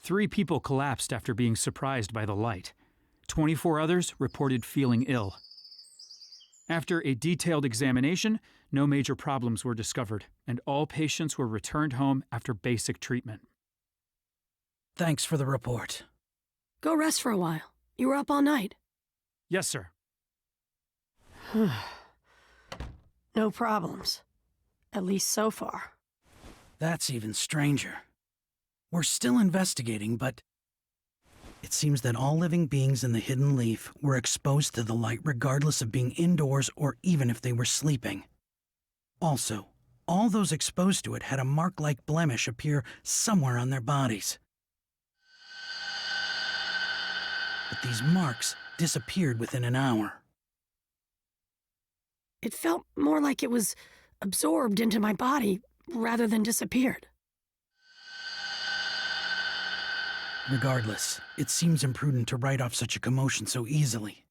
3 people collapsed after being surprised by the light. 24 others reported feeling ill. After a detailed examination, no major problems were discovered, and all patients were returned home after basic treatment. Thanks for the report. Go rest for a while. You were up all night. Yes, sir. No problems. At least so far. That's even stranger. We're still investigating, but it seems that all living beings in the Hidden Leaf were exposed to the light regardless of being indoors or even if they were sleeping. Also, all those exposed to it had a mark-like blemish appear somewhere on their bodies. But these marks disappeared within an hour. It felt more like it was absorbed into my body rather than disappeared. Regardless, it seems imprudent to write off such a commotion so easily.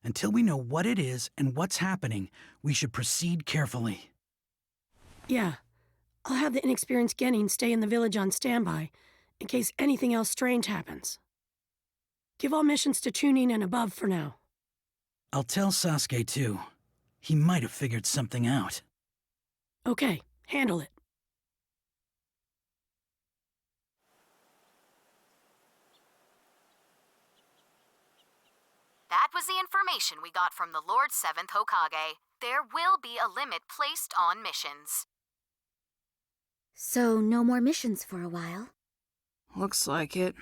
Until we know what it is and what's happening, we should proceed carefully. Yeah. I'll have the inexperienced Genin stay in the village on standby, in case anything else strange happens. Give all missions to Chunin and above for now. I'll tell Sasuke too. He might have figured something out. Okay, handle it. That was the information we got from the Lord 7th Hokage. There will be a limit placed on missions. So, no more missions for a while? Looks like it.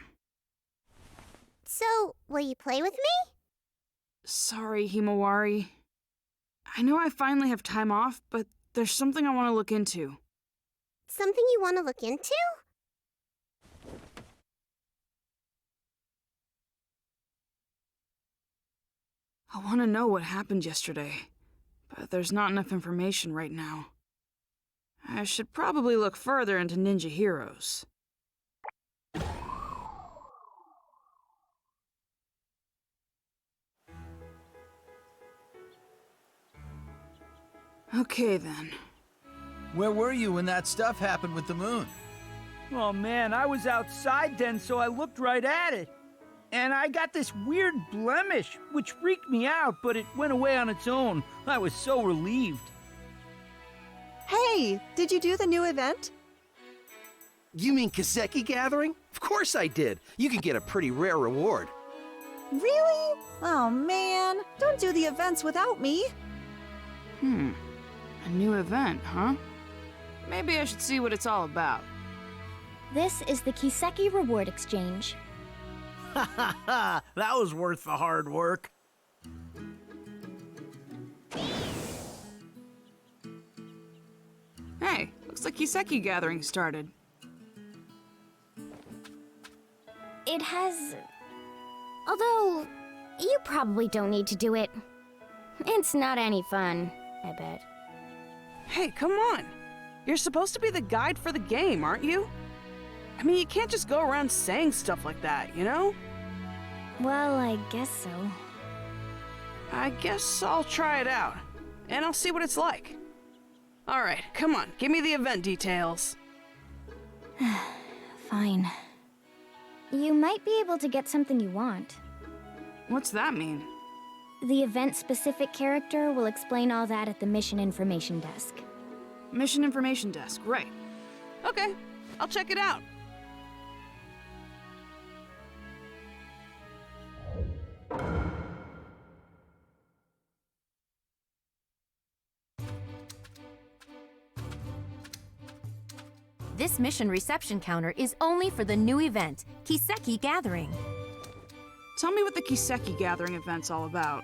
So, will you play with me? Sorry, Himawari. I know I finally have time off, but there's something I want to look into. Something you want to look into? I want to know what happened yesterday, but there's not enough information right now. I should probably look further into ninja heroes. Okay then. Where were you when that stuff happened with the moon? Oh man, I was outside then, so I looked right at it. And I got this weird blemish, which freaked me out, but it went away on its own. I was so relieved. Hey, did you do the new event? You mean Kiseki Gathering? Of course I did. You can get a pretty rare reward. Really? Oh man, don't do the events without me. A new event, huh? Maybe I should see what it's all about. This is the Kiseki Reward Exchange. Ha ha ha! That was worth the hard work. Hey, looks like Kiseki Gathering started. It has... Although, you probably don't need to do it. It's not any fun, I bet. Hey, come on! You're supposed to be the guide for the game, aren't you? I mean, you can't just go around saying stuff like that, you know? Well, I guess so. I guess I'll try it out, and I'll see what it's like. Alright, come on, give me the event details. Fine. You might be able to get something you want. What's that mean? The event-specific character will explain all that at the Mission Information Desk. Mission Information Desk, right. Okay, I'll check it out. This mission reception counter is only for the new event, Kiseki Gathering. Tell me what the Kiseki Gathering event's all about.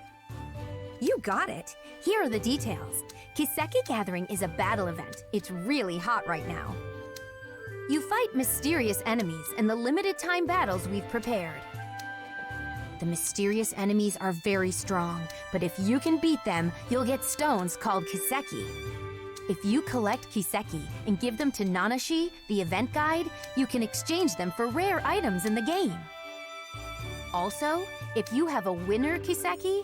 You got it. Here are the details. Kiseki Gathering is a battle event. It's really hot right now. You fight mysterious enemies in the limited time battles we've prepared. The mysterious enemies are very strong, but if you can beat them, you'll get stones called Kiseki. If you collect Kiseki and give them to Nanashi, the event guide, you can exchange them for rare items in the game. Also, if you have a winner Kiseki,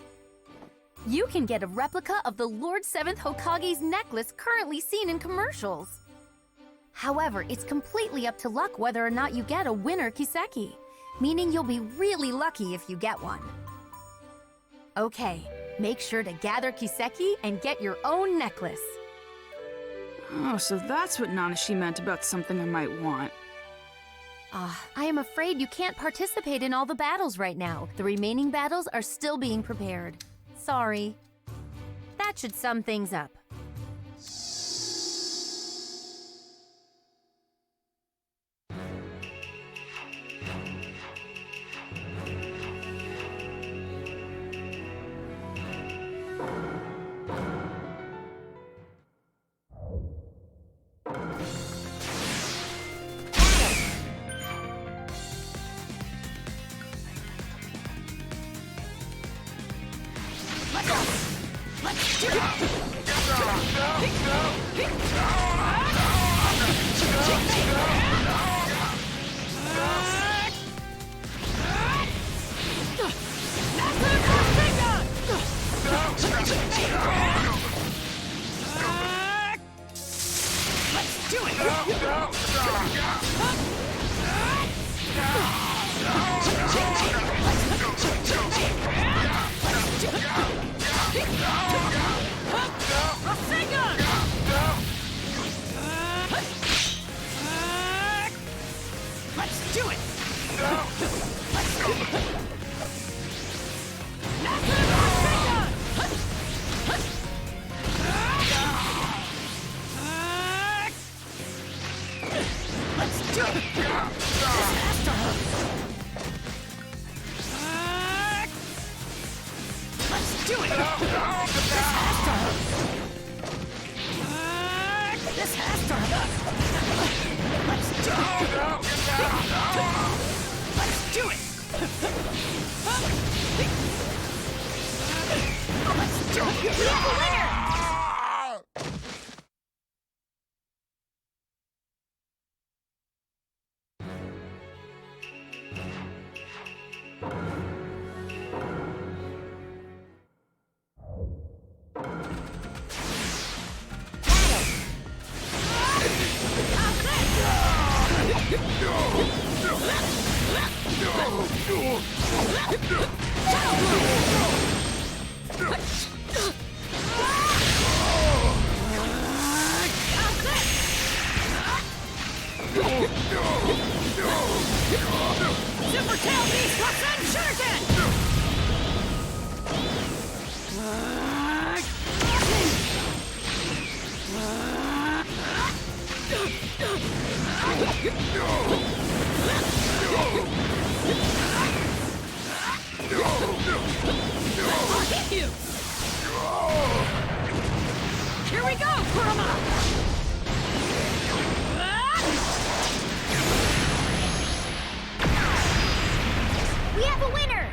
you can get a replica of the Lord 7th Hokage's necklace currently seen in commercials. However, it's completely up to luck whether or not you get a winner Kiseki, meaning you'll be really lucky if you get one. Okay, make sure to gather Kiseki and get your own necklace. Oh, so that's what Nanashi meant about something I might want. I am afraid you can't participate in all the battles right now. The remaining battles are still being prepared. Sorry. That should sum things up. We have a winner!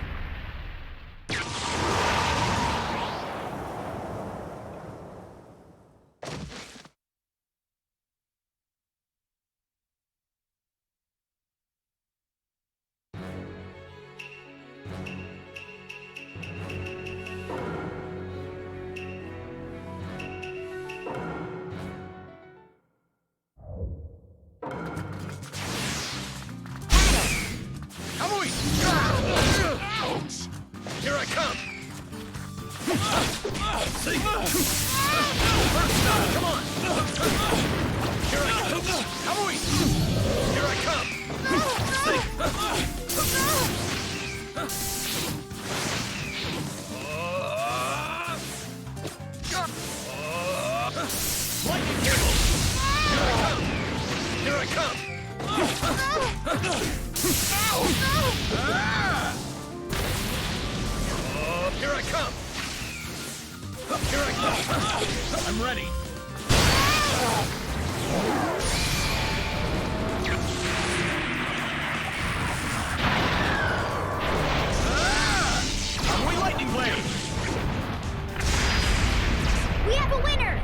Here I come! See? Come on! Here I come! Kamui! Here I come! See? Lightning cable! Here I come! Here I come! Here I come! I'm ready! Kamui Lightning Blade! We have a winner!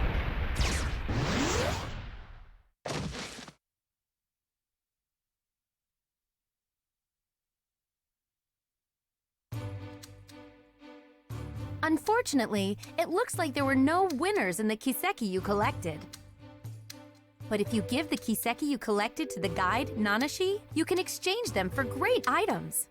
Unfortunately, it looks like there were no winners in the Kiseki you collected. But if you give the Kiseki you collected to the guide, Nanashi, you can exchange them for great items.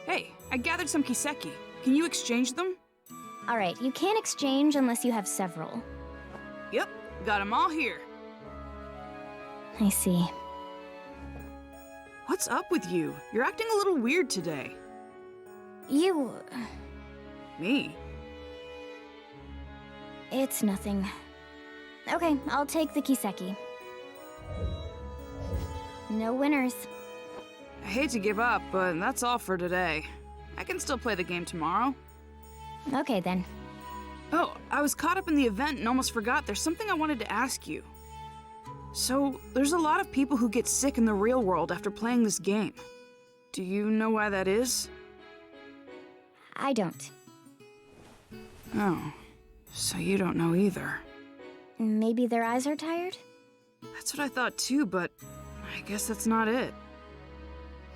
Hey, I gathered some Kiseki. Can you exchange them? Alright, you can't exchange unless you have several. Yep, got them all here. I see. What's up with you? You're acting a little weird today. You... Me? It's nothing. Okay, I'll take the Kiseki. No winners. I hate to give up, but that's all for today. I can still play the game tomorrow. Okay then. Oh, I was caught up in the event and almost forgot there's something I wanted to ask you. So, there's a lot of people who get sick in the real world after playing this game. Do you know why that is? I don't. Oh, so you don't know either. Maybe their eyes are tired? That's what I thought too, but I guess that's not it.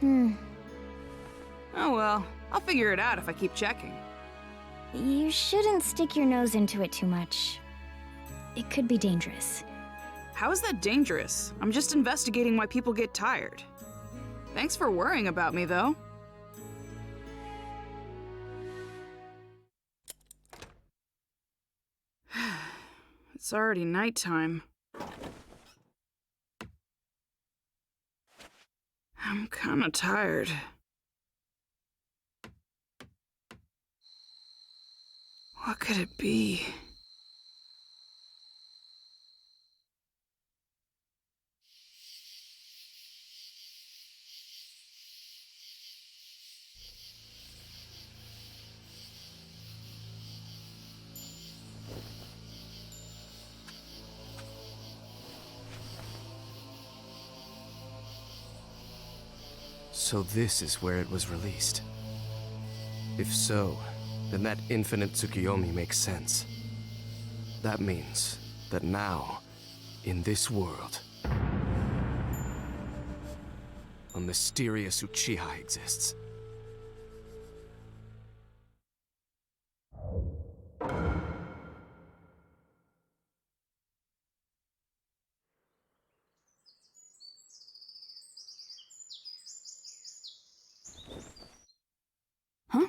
Oh well, I'll figure it out if I keep checking. You shouldn't stick your nose into it too much. It could be dangerous. How is that dangerous? I'm just investigating why people get tired. Thanks for worrying about me, though. It's already nighttime. I'm kinda tired. What could it be? So this is where it was released. If so, then that infinite Tsukiyomi makes sense. That means that now, in this world, a mysterious Uchiha exists. Huh?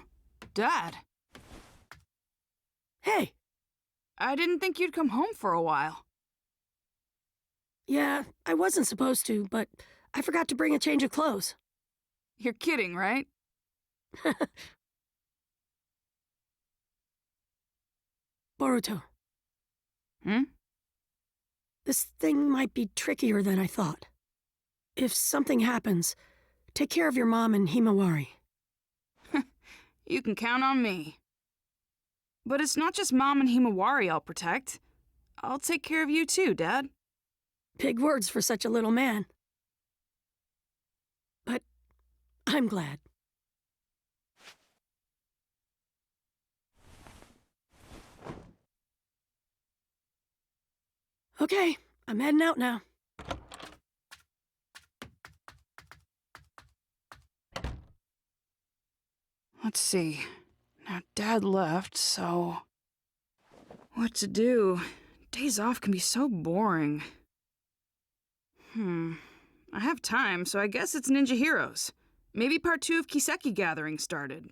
Dad? Hey! I didn't think you'd come home for a while. Yeah, I wasn't supposed to, but I forgot to bring a change of clothes. You're kidding, right? Boruto. This thing might be trickier than I thought. If something happens, take care of your mom and Himawari. You can count on me. But it's not just Mom and Himawari I'll protect. I'll take care of you too, Dad. Big words for such a little man. But I'm glad. Okay, I'm heading out now. Let's see. Now, Dad left, so... What to do? Days off can be so boring. I have time, so I guess it's Ninja Heroes. Maybe part 2 of Kiseki Gathering started.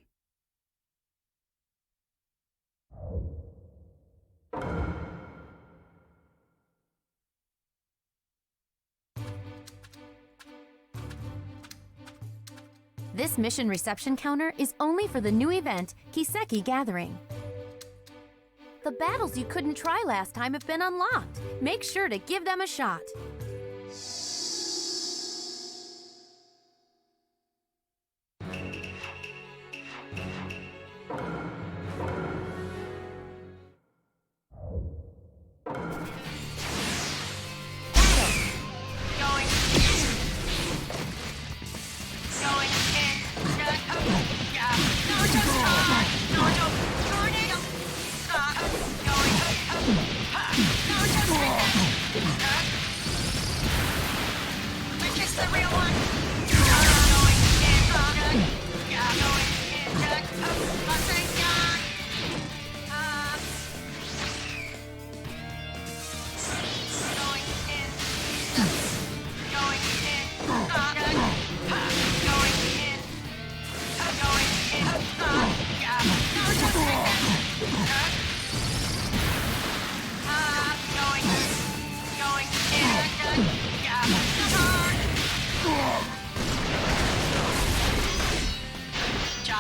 This mission reception counter is only for the new event, Kiseki Gathering. The battles you couldn't try last time have been unlocked. Make sure to give them a shot.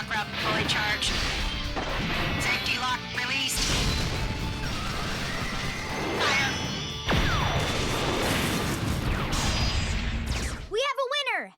lock wrap fully charged. Safety lock released. Fire. We have a winner!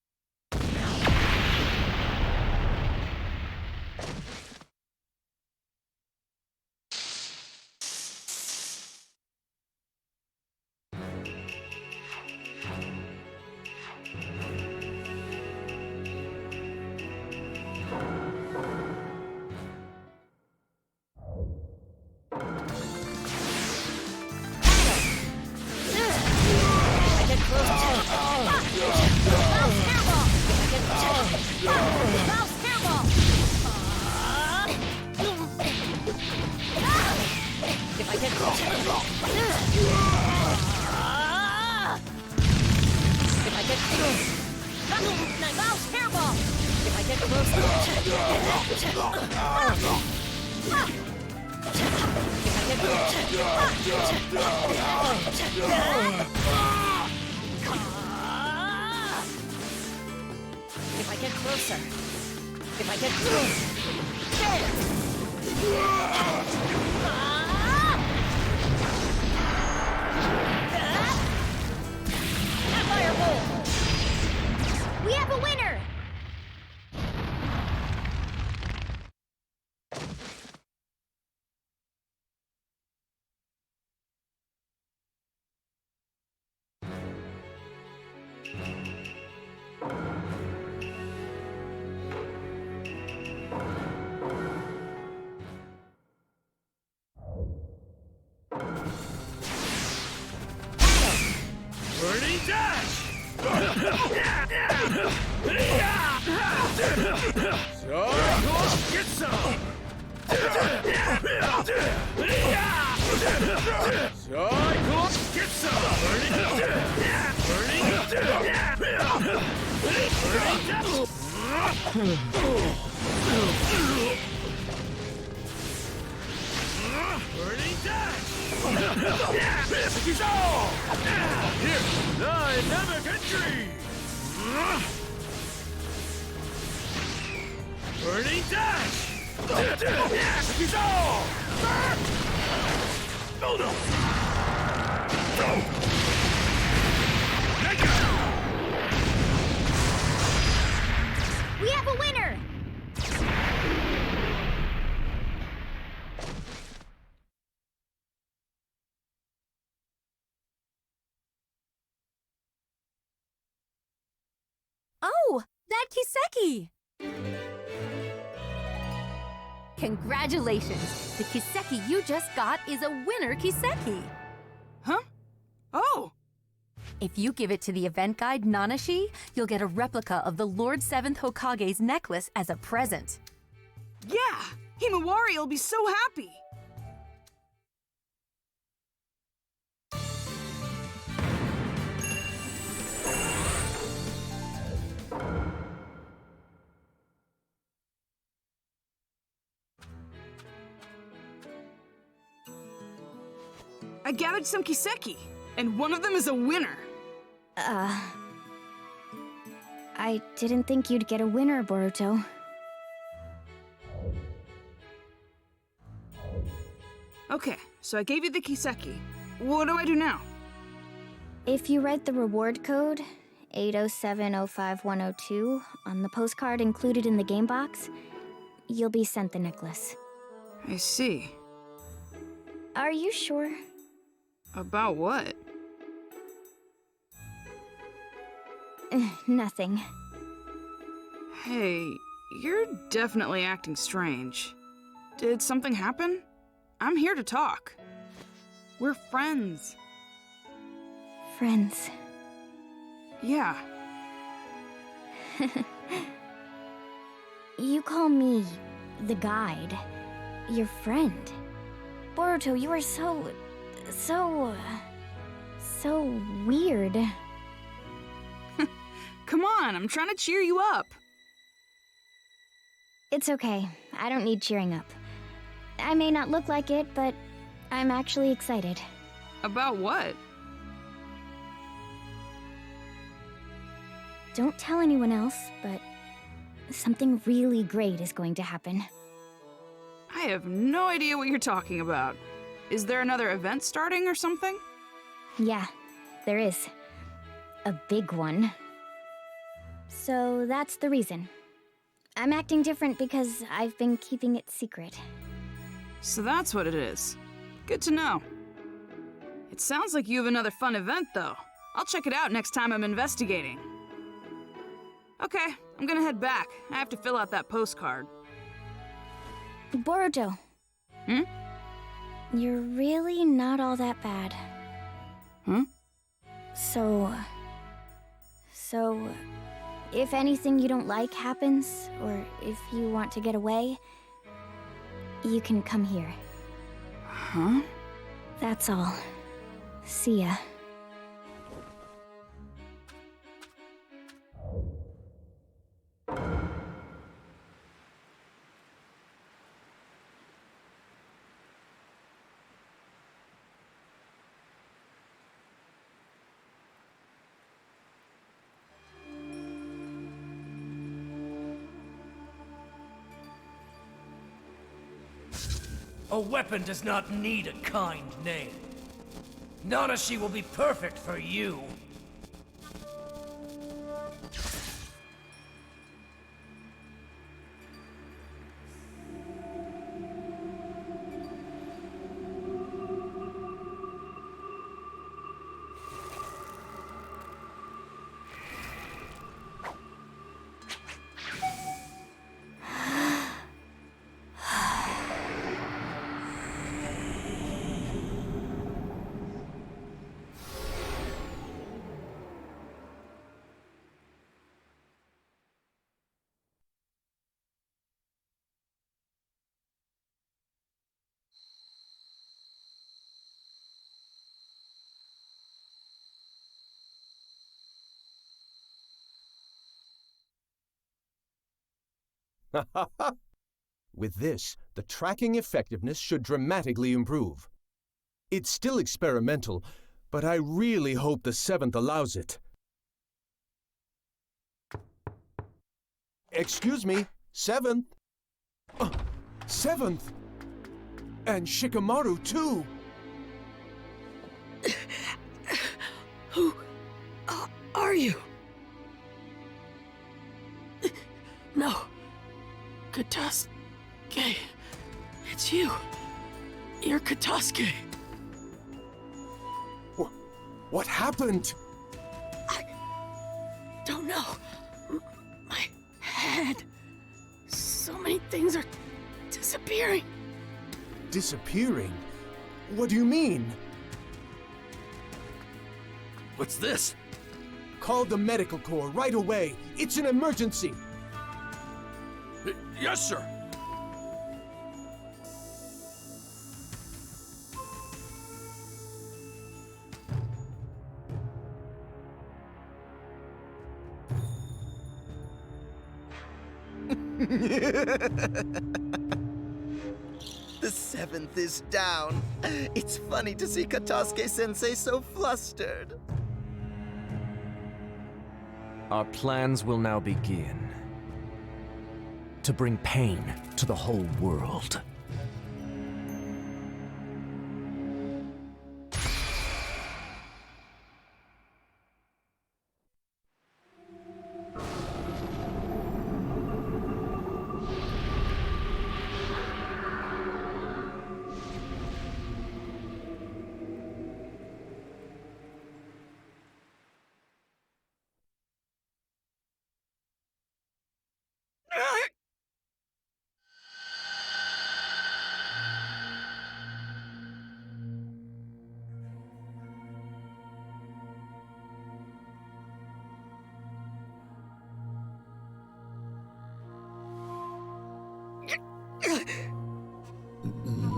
If I get closer. If I get closer. We have a winner! Burning dash! Get some! Get some! Burning dash! He's all! Here, dynamic entry! Burning dash! He's all! Oh no! We have a winner! Oh, that Kiseki! Congratulations! The Kiseki you just got is a winner Kiseki! Huh? Oh! If you give it to the event guide Nanashi, you'll get a replica of the Lord 7th Hokage's necklace as a present. Yeah! Himawari will be so happy! I gathered some Kiseki, and one of them is a winner. I didn't think you'd get a winner, Boruto. Okay, so I gave you the Kiseki. What do I do now? If you write the reward code, 807051002, on the postcard included in the game box, you'll be sent the necklace. I see. Are you sure? About what? Nothing. Hey, you're definitely acting strange. Did something happen? I'm here to talk. We're friends. Friends. Yeah. You call me the guide. Your friend. Boruto, you are so weird. Come on, I'm trying to cheer you up. It's okay. I don't need cheering up. I may not look like it, but I'm actually excited. About what? Don't tell anyone else, but something really great is going to happen. I have no idea what you're talking about. Is there another event starting or something? Yeah, there is. A big one. So that's the reason. I'm acting different because I've been keeping it secret. So that's what it is. Good to know. It sounds like you have another fun event, though. I'll check it out next time I'm investigating. Okay, I'm gonna head back. I have to fill out that postcard. Boruto. Hmm? You're really not all that bad. Huh? So, if anything you don't like happens, or if you want to get away, you can come here. Huh? That's all. See ya. A weapon does not need a kind name. Nanashi will be perfect for you. With this, the tracking effectiveness should dramatically improve. It's still experimental, but I really hope the 7th allows it. Excuse me, 7th? 7th? And Shikamaru, too! Who are you? No. Katasuke. It's you. You're Katasuke. What happened? I don't know. My head. So many things are disappearing. Disappearing? What do you mean? What's this? Call the medical corps right away. It's an emergency. Yes, sir. The 7th is down. It's funny to see Katasuke-sensei so flustered. Our plans will now begin. To bring pain to the whole world.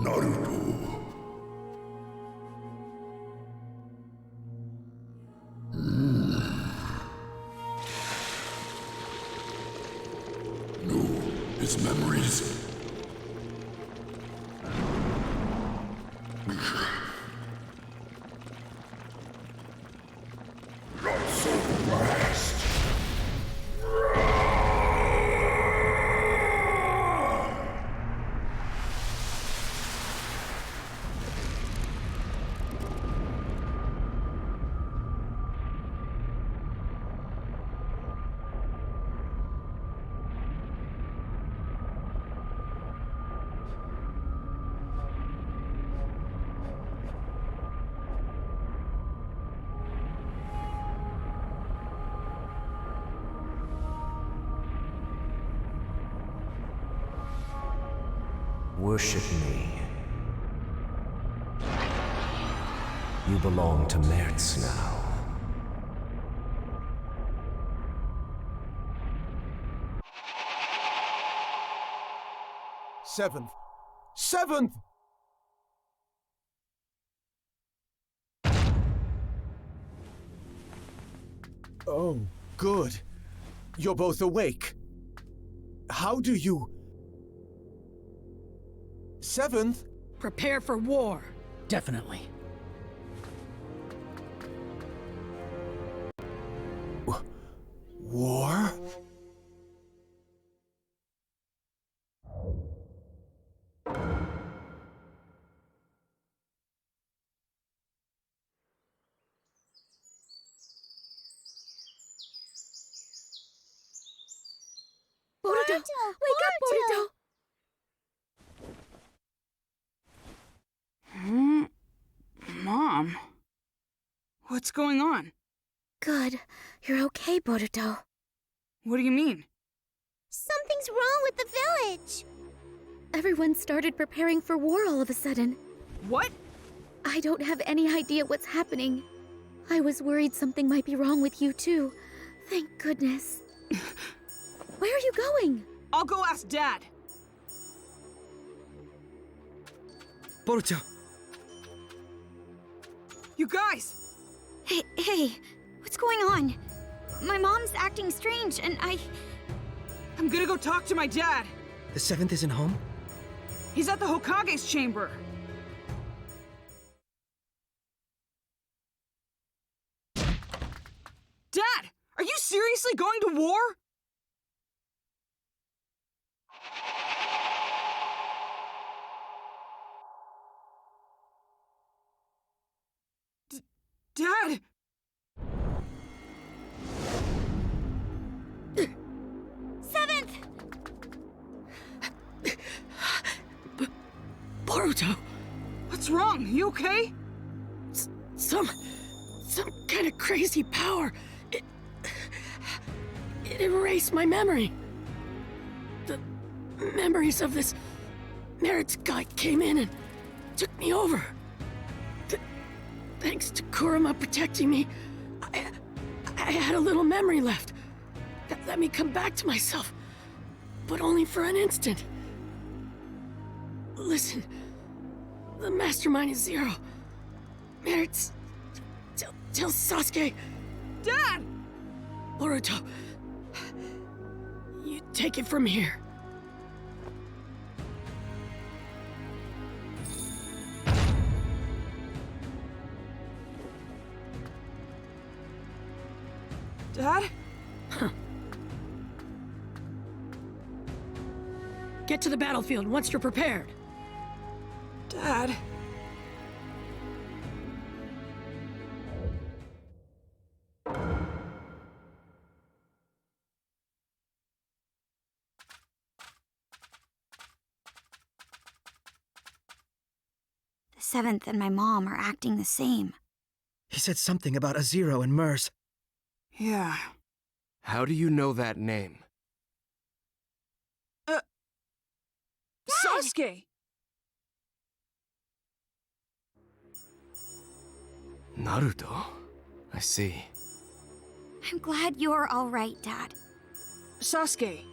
Naruto. No, his memories. Not so fast. worship me. You belong to Mertz now. Seventh! Seventh! Oh, good. You're both awake. How do you... Seventh? Prepare for war. Definitely. War? Boruto! Wake up, Boruto! Mom? What's going on? Good. You're okay, Boruto. What do you mean? Something's wrong with the village. Everyone started preparing for war all of a sudden. What? I don't have any idea what's happening. I was worried something might be wrong with you too. Thank goodness. Where are you going? I'll go ask Dad. Boruto! You guys! Hey, what's going on? My mom's acting strange and I'm gonna go talk to my dad. The 7th isn't home? He's at the Hokage's chamber. Dad! Are you seriously going to war? Dad! Seventh! Boruto! What's wrong? You okay? Some kind of crazy power. It erased my memory. The memories of this Mertz guy came in and took me over. Thanks to Kurama protecting me, I had a little memory left. That let me come back to myself, but only for an instant. Listen, the mastermind is Zero. Mertz, tell Sasuke. Dad! Boruto, you take it from here. Dad? Huh. Get to the battlefield once you're prepared. Dad? The 7th and my mom are acting the same. He said something about a 0 and Merz. Yeah. How do you know that name? Sasuke! Naruto? I see. I'm glad you're all right, Dad. Sasuke,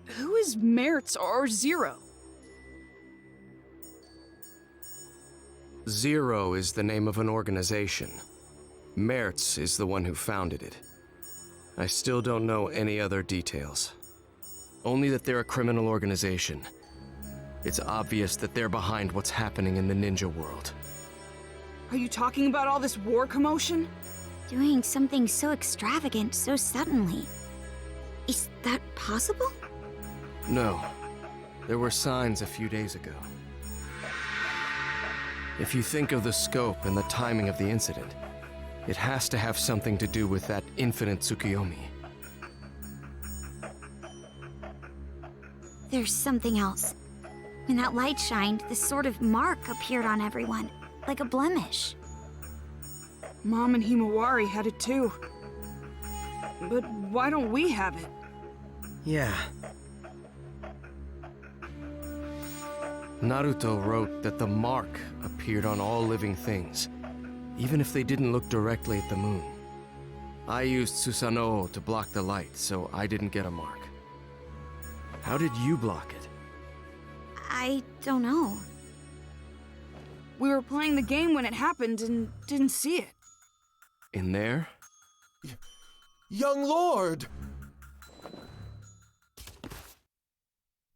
who is Mertz or Zero? Zero is the name of an organization. Mertz is the one who founded it. I still don't know any other details. Only that they're a criminal organization. It's obvious that they're behind what's happening in the ninja world. Are you talking about all this war commotion? Doing something so extravagant so suddenly. Is that possible? No. There were signs a few days ago. If you think of the scope and the timing of the incident, it has to have something to do with that infinite Tsukuyomi. There's something else. When that light shined, this sort of mark appeared on everyone, like a blemish. Mom and Himawari had it too. But why don't we have it? Yeah. Naruto wrote that the mark appeared on all living things, even if they didn't look directly at the moon. I used Susanoo to block the light, so I didn't get a mark. How did you block it? I don't know. We were playing the game when it happened and didn't see it. In there? Young Lord!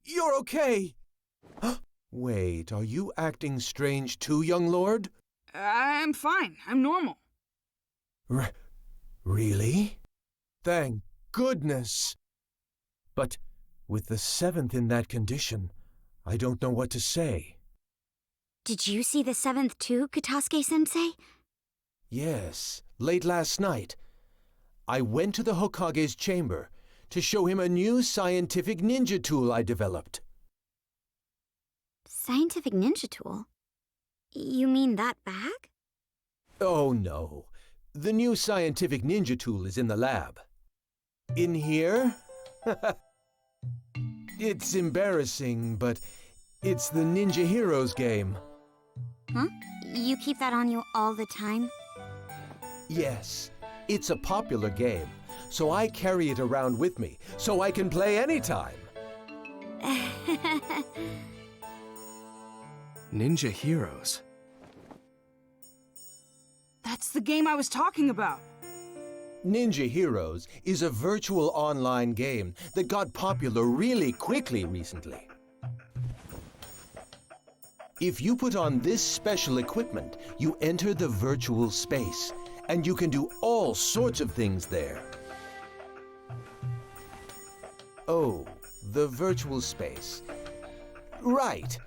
You're okay! Wait, are you acting strange too, young lord? I'm fine. I'm normal. Really? Thank goodness! But with the 7th in that condition, I don't know what to say. Did you see the 7th too, Katasuke-sensei? Yes, late last night. I went to the Hokage's chamber to show him a new scientific ninja tool I developed. Scientific ninja tool? You mean that bag? Oh no. The new scientific ninja tool is in the lab. In here? It's embarrassing, but it's the Ninja Heroes game. Huh? You keep that on you all the time? Yes, it's a popular game, so I carry it around with me, so I can play anytime. Ninja Heroes? That's the game I was talking about. Ninja Heroes is a virtual online game that got popular really quickly recently. If you put on this special equipment, you enter the virtual space, and you can do all sorts of things there. Oh, the virtual space. Right.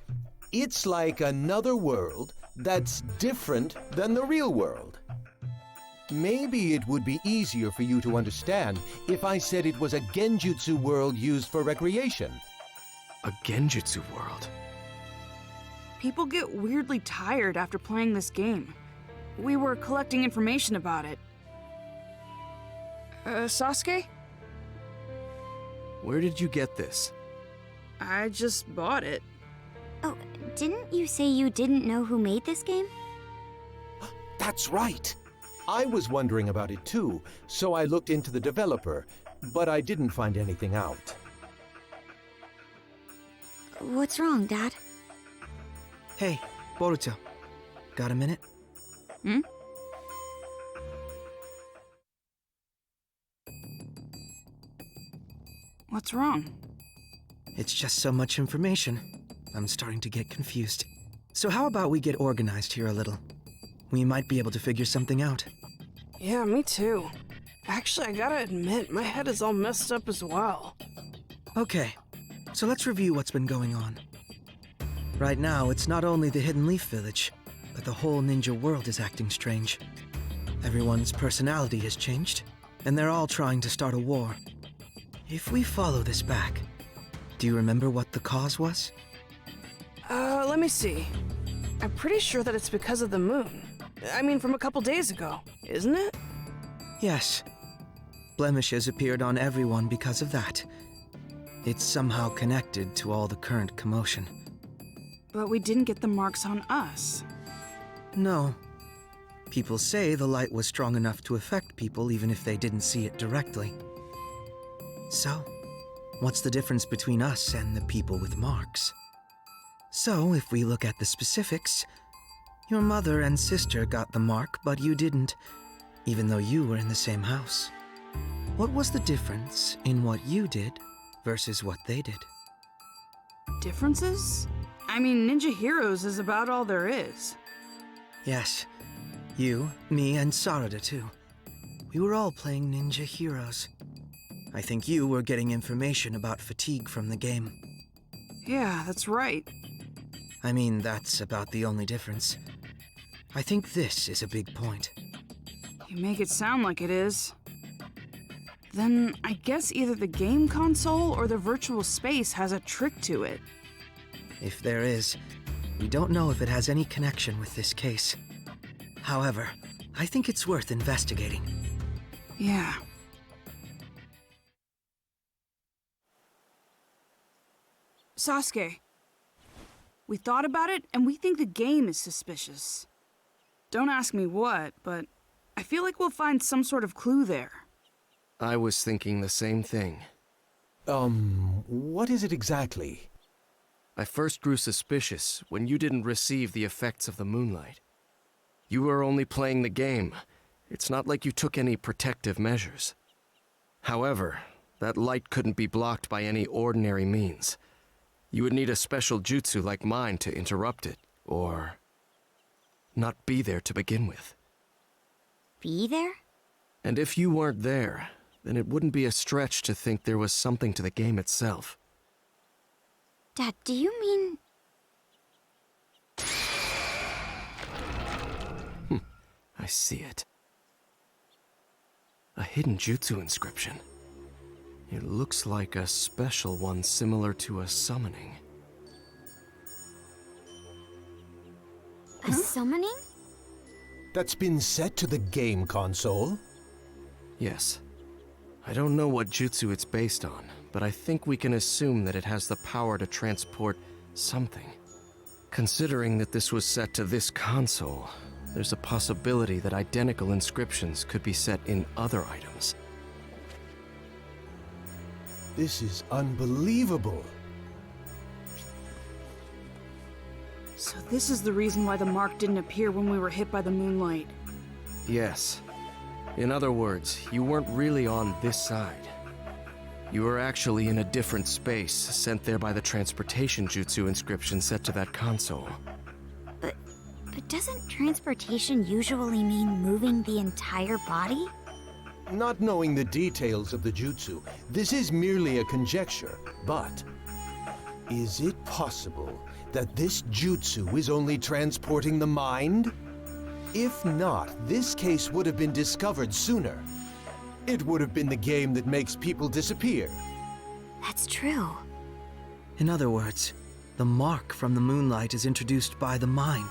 It's like another world that's different than the real world. Maybe it would be easier for you to understand if I said it was a genjutsu world used for recreation. A genjutsu world? People get weirdly tired after playing this game. We were collecting information about it. Sasuke? Where did you get this? I just bought it. Oh, didn't you say you didn't know who made this game? That's right. I was wondering about it too, so I looked into the developer, but I didn't find anything out. What's wrong, Dad? Hey, Boruto. Got a minute? Hmm? What's wrong? It's just so much information. I'm starting to get confused. So how about we get organized here a little? We might be able to figure something out. Yeah, me too. Actually, I gotta admit, my head is all messed up as well. Okay, so let's review what's been going on. Right now, it's not only the Hidden Leaf Village, but the whole ninja world is acting strange. Everyone's personality has changed, and they're all trying to start a war. If we follow this back, do you remember what the cause was? Let me see. I'm pretty sure that it's because of the moon. I mean, from a couple days ago, isn't it? Yes. Blemishes appeared on everyone because of that. It's somehow connected to all the current commotion. But we didn't get the marks on us. No. People say the light was strong enough to affect people even if they didn't see it directly. So, what's the difference between us and the people with marks? So, if we look at the specifics, your mother and sister got the mark, but you didn't, even though you were in the same house. What was the difference in what you did versus what they did? Differences? I mean, Ninja Heroes is about all there is. Yes. You, me, and Sarada too. We were all playing Ninja Heroes. I think you were getting information about fatigue from the game. Yeah, that's right. I mean, that's about the only difference. I think this is a big point. You make it sound like it is. Then I guess either the game console or the virtual space has a trick to it. If there is, we don't know if it has any connection with this case. However, I think it's worth investigating. Yeah. Sasuke, We thought about it, and we think the game is suspicious. Don't ask me what, but I feel like we'll find some sort of clue there. I was thinking the same thing. What is it exactly? I first grew suspicious when you didn't receive the effects of the moonlight. You were only playing the game. It's not like you took any protective measures. However, that light couldn't be blocked by any ordinary means. You would need a special jutsu like mine to interrupt it, or not be there to begin with. Be there? And if you weren't there, then it wouldn't be a stretch to think there was something to the game itself. Dad, do you mean... I see it. A hidden jutsu inscription. It looks like a special one similar to a summoning. A summoning? That's been set to the game console? Yes. I don't know what jutsu it's based on, but I think we can assume that it has the power to transport something. Considering that this was set to this console, there's a possibility that identical inscriptions could be set in other items. This is unbelievable. So this is the reason why the mark didn't appear when we were hit by the moonlight. Yes. In other words, you weren't really on this side. You were actually in a different space, sent there by the transportation jutsu inscription set to that console. But doesn't transportation usually mean moving the entire body? Not knowing the details of the jutsu, this is merely a conjecture, but is it possible that this jutsu is only transporting the mind? If not, this case would have been discovered sooner. It would have been the game that makes people disappear. That's true. In other words, the mark from the moonlight is introduced by the mind,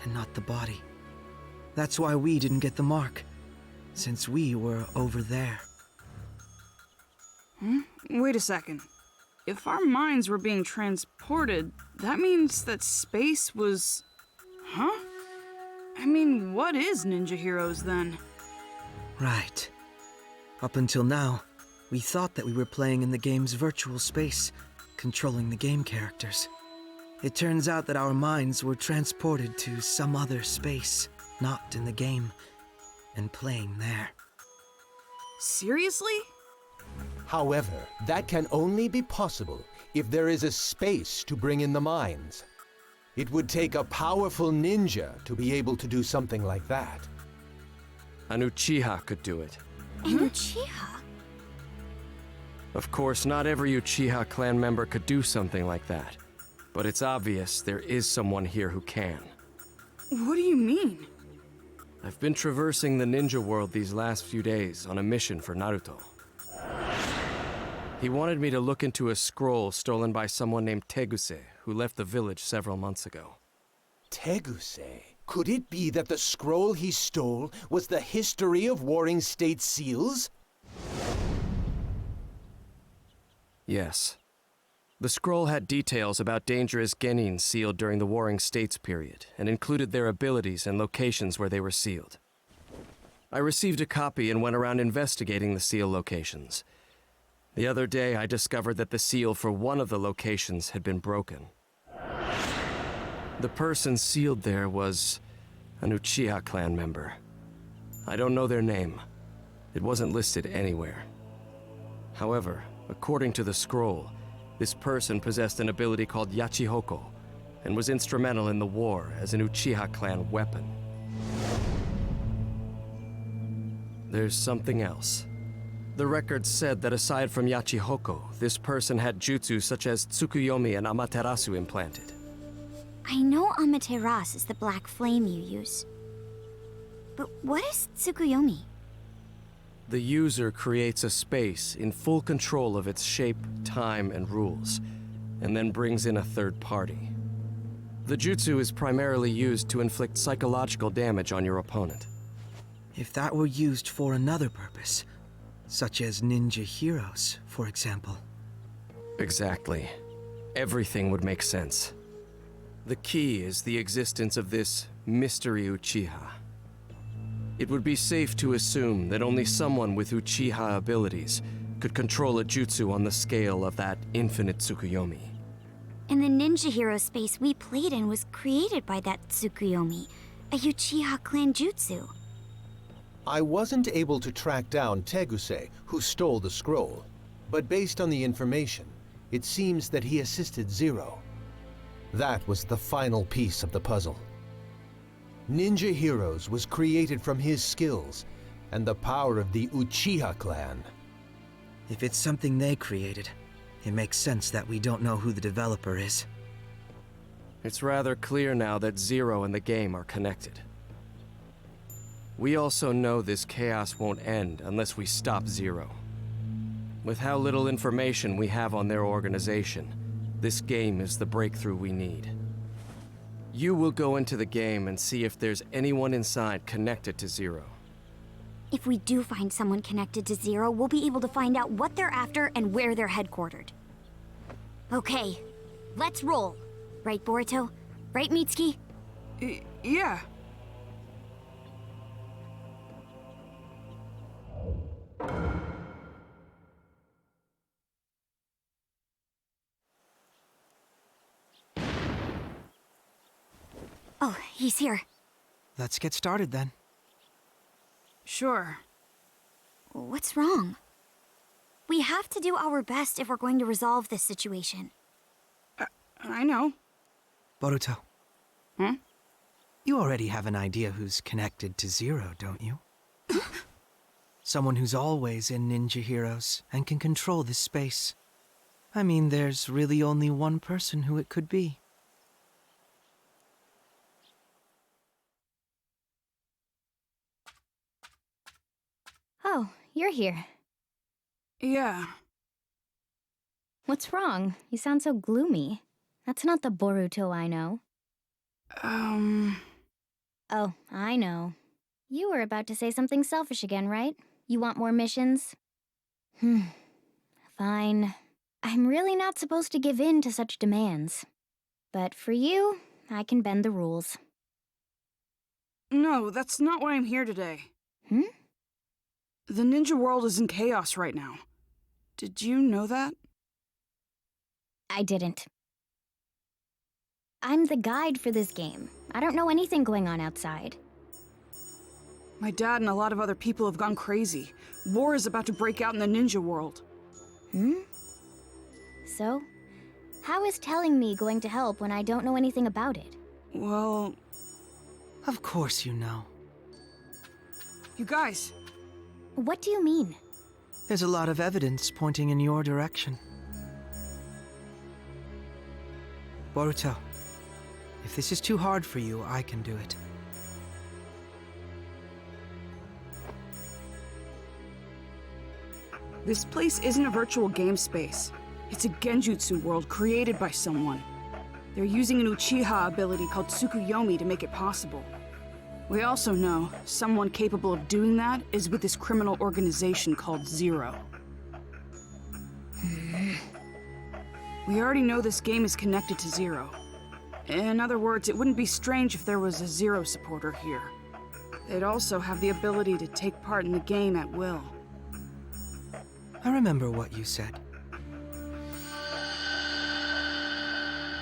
and not the body. That's why we didn't get the mark, since we were over there. Wait a second. If our minds were being transported, that means that space was... Huh? I mean, what is Ninja Heroes then? Right. Up until now, we thought that we were playing in the game's virtual space, controlling the game characters. It turns out that our minds were transported to some other space, not in the game, and playing there. Seriously? However, that can only be possible if there is a space to bring in the minds. It would take a powerful ninja to be able to do something like that. An Uchiha could do it. An Uchiha? Of course, not every Uchiha clan member could do something like that. But it's obvious there is someone here who can. What do you mean? I've been traversing the ninja world these last few days on a mission for Naruto. He wanted me to look into a scroll stolen by someone named Teguse, who left the village several months ago. Teguse? Could it be that the scroll he stole was the history of warring state seals? Yes. The scroll had details about dangerous genin sealed during the Warring States period, and included their abilities and locations where they were sealed. I received a copy and went around investigating the seal locations. The other day, I discovered that the seal for one of the locations had been broken. The person sealed there was an Uchiha clan member. I don't know their name. It wasn't listed anywhere. However, according to the scroll, this person possessed an ability called Yachihoko, and was instrumental in the war as an Uchiha clan weapon. There's something else. The record said that aside from Yachihoko, this person had jutsu such as Tsukuyomi and Amaterasu implanted. I know Amaterasu is the black flame you use. But what is Tsukuyomi? The user creates a space in full control of its shape, time, and rules, and then brings in a third party. The jutsu is primarily used to inflict psychological damage on your opponent. If that were used for another purpose, such as ninja heroes, for example. Exactly. Everything would make sense. The key is the existence of this mystery Uchiha. It would be safe to assume that only someone with Uchiha abilities could control a jutsu on the scale of that infinite Tsukuyomi. And the ninja hero space we played in was created by that Tsukuyomi, a Uchiha clan jutsu. I wasn't able to track down Teguse, who stole the scroll, but based on the information, it seems that he assisted Zero. That was the final piece of the puzzle. Ninja Heroes was created from his skills and the power of the Uchiha clan. If it's something they created, it makes sense that we don't know who the developer is. It's rather clear now that Zero and the game are connected. We also know this chaos won't end unless we stop Zero. With how little information we have on their organization, this game is the breakthrough we need. You will go into the game and see if there's anyone inside connected to Zero. If we do find someone connected to Zero, we'll be able to find out what they're after and where they're headquartered. Okay, let's roll. Right, Boruto? Right, Mitsuki? Yeah. Oh, he's here. Let's get started then. Sure. What's wrong? We have to do our best if we're going to resolve this situation. I know. Boruto. Hmm? You already have an idea who's connected to Zero, don't you? Someone who's always in Ninja Heroes and can control this space. I mean, there's really only one person who it could be. Oh, you're here. Yeah. What's wrong? You sound so gloomy. That's not the Boruto I know. Oh, I know. You were about to say something selfish again, right? You want more missions? Fine. I'm really not supposed to give in to such demands. But for you, I can bend the rules. No, that's not why I'm here today. The ninja world is in chaos right now. Did you know that? I didn't. I'm the guide for this game. I don't know anything going on outside. My dad and a lot of other people have gone crazy. War is about to break out in the ninja world. So, how is telling me going to help when I don't know anything about it? Well... Of course you know. You guys... What do you mean? There's a lot of evidence pointing in your direction. Boruto, if this is too hard for you, I can do it. This place isn't a virtual game space. It's a genjutsu world created by someone. They're using an Uchiha ability called Tsukuyomi to make it possible. We also know someone capable of doing that is with this criminal organization called Zero. We already know this game is connected to Zero. In other words, it wouldn't be strange if there was a Zero supporter here. They'd also have the ability to take part in the game at will. I remember what you said.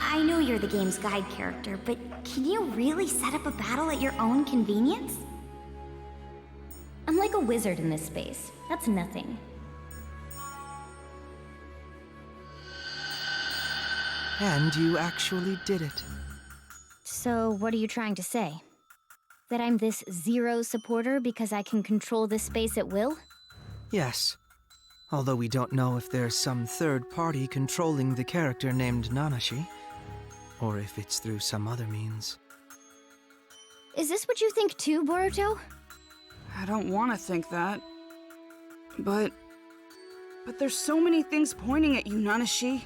I know you're the game's guide character, but can you really set up a battle at your own convenience? I'm like a wizard in this space. That's nothing. And you actually did it. So, what are you trying to say? That I'm this Zero supporter because I can control this space at will? Yes. Although we don't know if there's some third party controlling the character named Nanashi, or if it's through some other means. Is this what you think too, Boruto? I don't want to think that. But there's so many things pointing at you, Nanashi.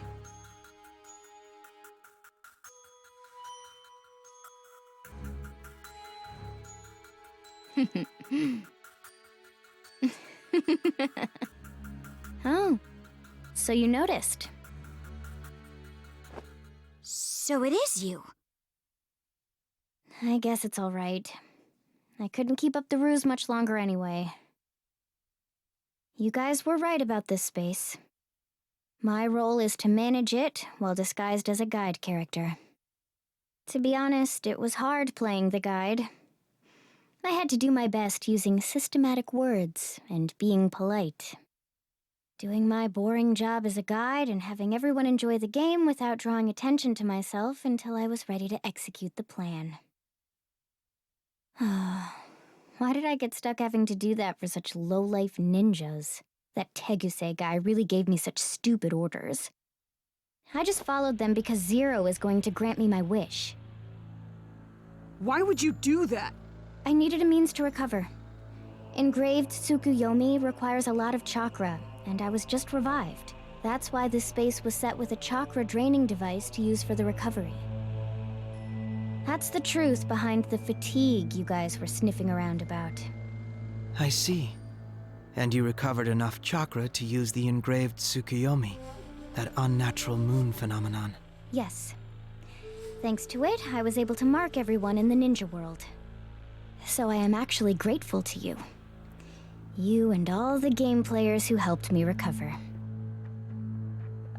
Oh, so you noticed. So it is you. I guess it's all right. I couldn't keep up the ruse much longer anyway. You guys were right about this space. My role is to manage it while disguised as a guide character. To be honest, it was hard playing the guide. I had to do my best using systematic words and being polite. Doing my boring job as a guide and having everyone enjoy the game without drawing attention to myself until I was ready to execute the plan. Why did I get stuck having to do that for such low-life ninjas? That Teguse guy really gave me such stupid orders. I just followed them because Zero is going to grant me my wish. Why would you do that? I needed a means to recover. Engraved Tsukuyomi requires a lot of chakra, and I was just revived. That's why this space was set with a chakra draining device to use for the recovery. That's the truth behind the fatigue you guys were sniffing around about. I see. And you recovered enough chakra to use the engraved Tsukuyomi, that unnatural moon phenomenon. Yes. Thanks to it, I was able to mark everyone in the ninja world. So I am actually grateful to you. You and all the game players who helped me recover.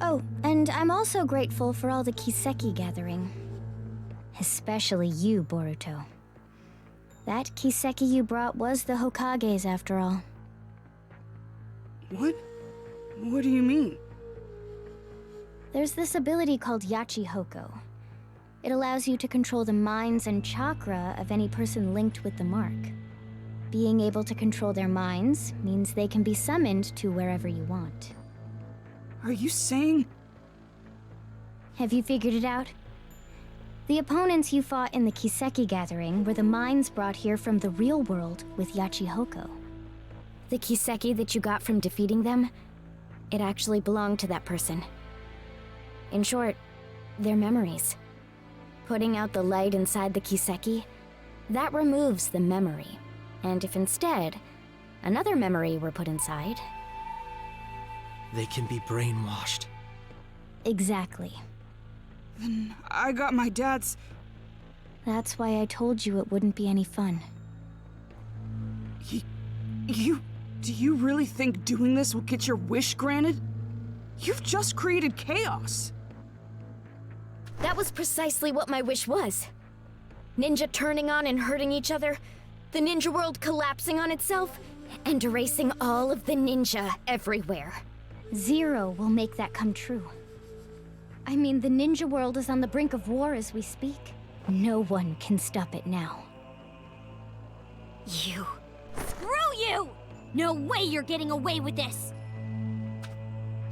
Oh, and I'm also grateful for all the Kiseki Gathering. Especially you, Boruto. That Kiseki you brought was the Hokage's after all. What? What do you mean? There's this ability called Yachi Hoko. It allows you to control the minds and chakra of any person linked with the mark. Being able to control their minds means they can be summoned to wherever you want. Are you saying... Have you figured it out? The opponents you fought in the Kiseki Gathering were the minds brought here from the real world with Yachi Hoko. The Kiseki that you got from defeating them, it actually belonged to that person. In short, their memories. Putting out the light inside the Kiseki, that removes the memory. And if instead, another memory were put inside... They can be brainwashed. Exactly. Then I got my dad's... That's why I told you it wouldn't be any fun. Do you really think doing this will get your wish granted? You've just created chaos. That was precisely what my wish was. Ninja turning on and hurting each other, the ninja world collapsing on itself, and erasing all of the ninja everywhere. Zero will make that come true. I mean, the ninja world is on the brink of war as we speak. No one can stop it now. You. Screw you! No way you're getting away with this!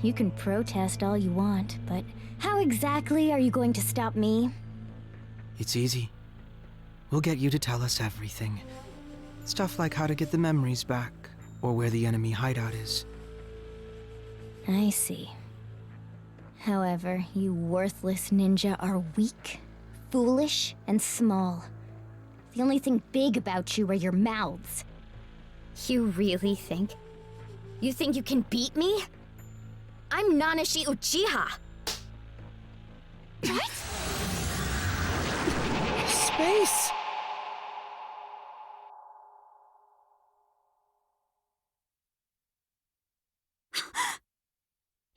You can protest all you want, but how exactly are you going to stop me? It's easy. We'll get you to tell us everything. Stuff like how to get the memories back, or where the enemy hideout is. I see. However, you worthless ninja are weak, foolish, and small. The only thing big about you are your mouths. You really think? You think you can beat me? I'm Nanashi Uchiha! What? Space!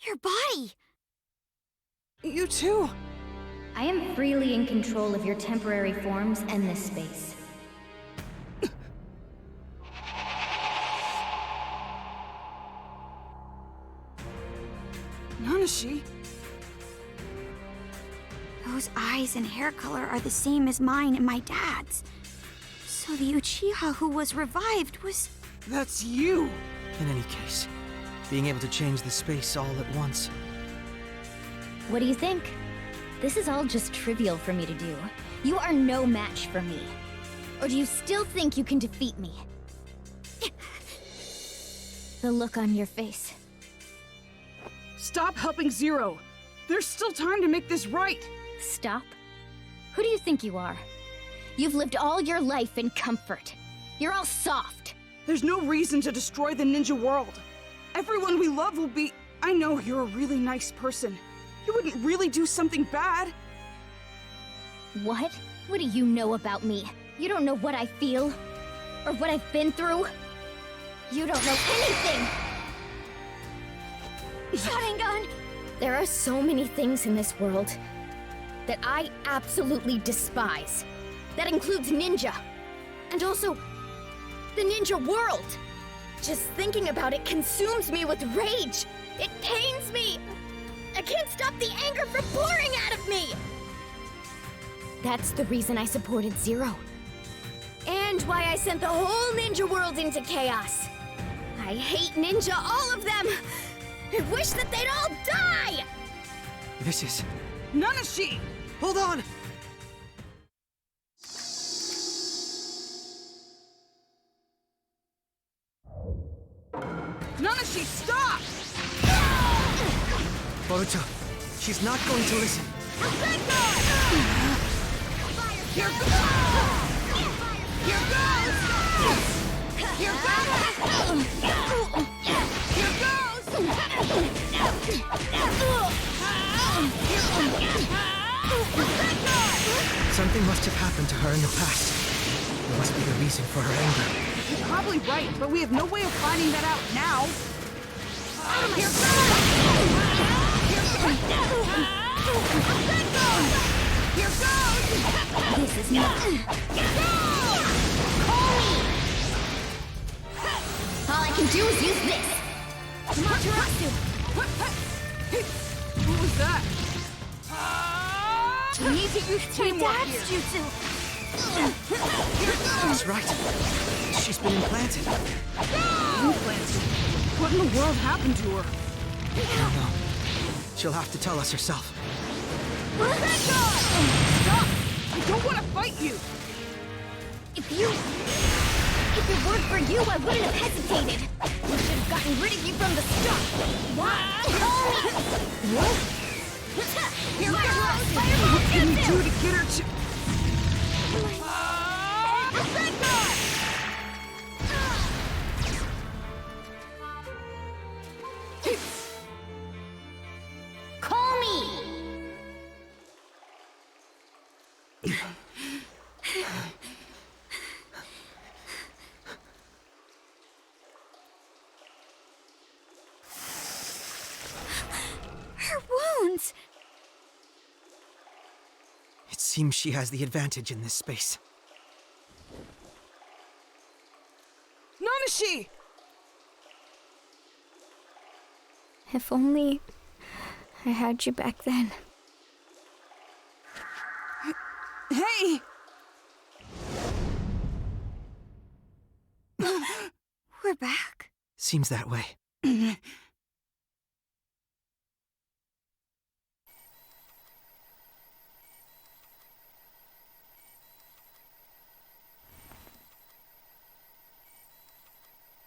Your body! You too! I am freely in control of your temporary forms and this space. Nanashi? Those eyes and hair color are the same as mine and my dad's. So the Uchiha who was revived was... That's you! In any case, being able to change the space all at once. What do you think? This is all just trivial for me to do. You are no match for me. Or do you still think you can defeat me? The look on your face. Stop helping Zero! There's still time to make this right! Stop? Who do you think you are? You've lived all your life in comfort. You're all soft. There's no reason to destroy the ninja world. Everyone we love will be... I know you're a really nice person. You wouldn't really do something bad. What? What do you know about me? You don't know what I feel, or what I've been through. You don't know anything! Sharingan! There are so many things in this world that I absolutely despise. That includes ninja. And also, the ninja world. Just thinking about it consumes me with rage. It pains me. I can't stop the anger from pouring out of me. That's the reason I supported Zero. And why I sent the whole ninja world into chaos. I hate ninja, all of them. I wish that they'd all die! This is... Nanashi! Hold on! Nanashi, stop! Boruto, she's not going to listen. Here goes! Here goes! Here goes! Here goes! Something must have happened to her in the past. It must be the reason for her anger. You're probably right, but we have no way of finding that out now. Here goes! Here goes! This is not... All I can do is use this! Materasu! What was that? We need to use teamwork here. Jutsu! That's right. She's been implanted. Implanted? What in the world happened to her? I don't know. She'll have to tell us herself. Stop! I don't want to fight you! If it weren't for you, I wouldn't have hesitated. We should have gotten rid of you from the start. What? Here goes! What can you do to get her to... Call me! Her wounds! It seems she has the advantage in this space. Nanashi! If only I had you back then. Hey! We're back. Seems that way.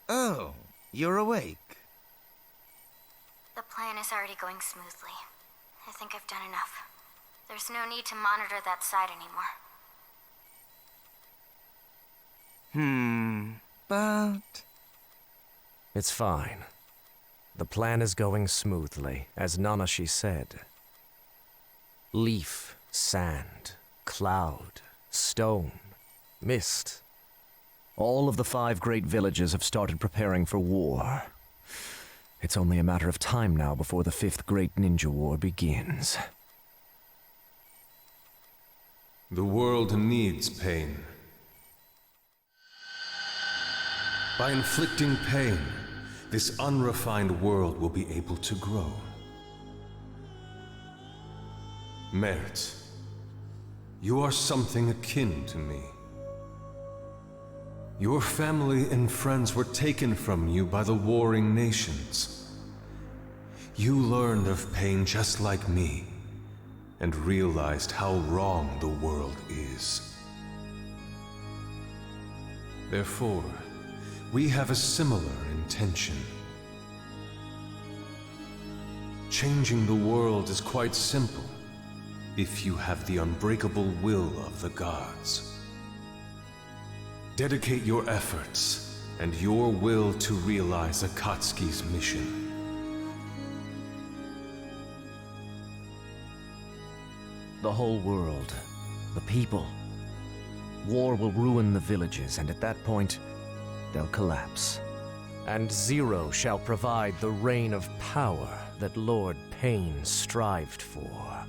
Oh, you're awake. The plan is already going smoothly. I think I've done enough. There's no need to monitor that side anymore. But... It's fine. The plan is going smoothly, as Nanashi said. Leaf, sand, cloud, stone, mist. All of the 5 great villages have started preparing for war. It's only a matter of time now before the 5th Great Ninja War begins. The world needs pain. By inflicting pain, this unrefined world will be able to grow. Merit, you are something akin to me. Your family and friends were taken from you by the warring nations. You learned of pain just like me, and realized how wrong the world is. Therefore, we have a similar intention. Changing the world is quite simple, if you have the unbreakable will of the gods. Dedicate your efforts and your will to realize Akatsuki's mission. The whole world, the people, War will ruin the villages, and at that point, they'll collapse. And Zero shall provide the reign of power that Lord Pain strived for.